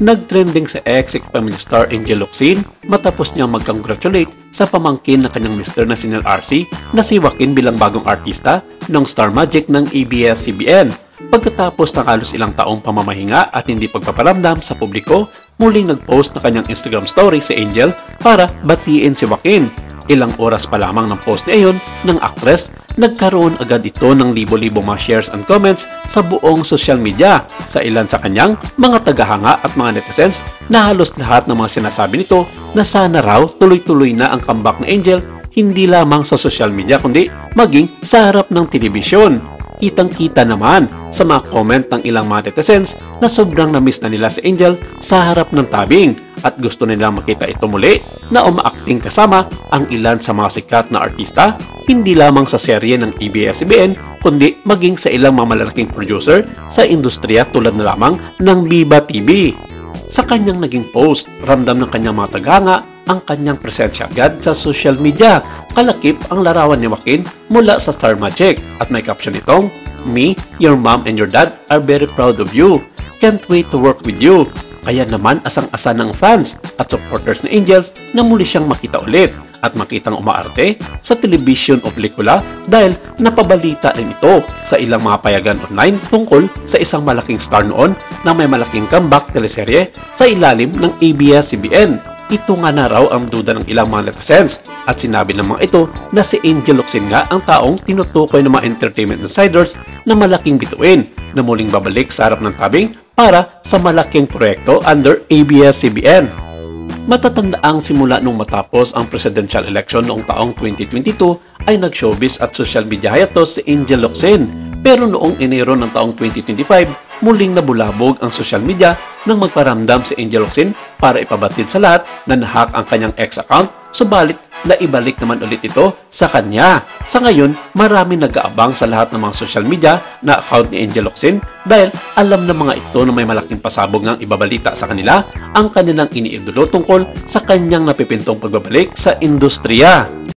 Nagtrending sa ex family star Angel Locsin matapos niyang mag-congratulate sa pamangkin ng kanyang mister na si Nel RC na si Joaquin bilang bagong artista ng Star Magic ng ABS-CBN. Pagkatapos ng halos ilang taong pamamahinga at hindi pagpaparamdam sa publiko, muling nag-post na kanyang Instagram story si Angel para batiin si Joaquin. Ilang oras pa lamang ng post niya iyon ng actress, nagkaroon agad ito ng libo-libo mga shares and comments sa buong social media. Sa ilan sa kanyang mga tagahanga at mga netizens na halos lahat ng mga sinasabi nito na sana raw tuloy-tuloy na ang comeback ni Angel hindi lamang sa social media kundi maging sa harap ng telebisyon. Kitang-kita naman sa mga comment ng ilang mga netizens na sobrang na-miss na nila si Angel sa harap ng tabing at gusto nilang makita ito muli na umaakting kasama ang ilan sa mga sikat na artista hindi lamang sa serye ng ABS-CBN kundi maging sa ilang mga malalaking producer sa industriya tulad na lamang ng Viva TV. Sa kanyang naging post, ramdam ng kanyang mga tagahanga ang kanyang presensya agad sa social media. Kalakip ang larawan ni Joaquin mula sa Star Magic at may caption itong, "Me, your mom and your dad are very proud of you. Can't wait to work with you." Kaya naman asang-asa ng fans at supporters ni Angels na muli siyang makita ulit at makitang umaarte sa television o pelikula dahil napabalita rin ito sa ilang mga payagan online tungkol sa isang malaking star noon na may malaking comeback teleserye sa ilalim ng ABS-CBN. Ito nga na raw ang duda ng ilang mga netizens at sinabi ng mga ito na si Angel Locsin nga ang taong tinutukoy ng mga entertainment insiders na malaking bituin na muling babalik sa harap ng tabing para sa malaking proyekto under ABS-CBN. Matatandaang simula nung matapos ang presidential election noong taong 2022 ay nag-showbiz at social media hiatus si Angel Locsin. Pero noong Enero ng taong 2025, muling nabulabog ang social media nang magparamdam si Angel Locsin para ipabatid sa lahat na nahack ang kanyang ex account, subalit naibalik naman ulit ito sa kanya. Sa ngayon, marami nag-aabang sa lahat ng mga social media na account ni Angel Locsin dahil alam ng mga ito na may malaking pasabog ngang ibabalita sa kanila ang kanilang iniidolo tungkol sa kanyang napipintong pagbabalik sa industriya.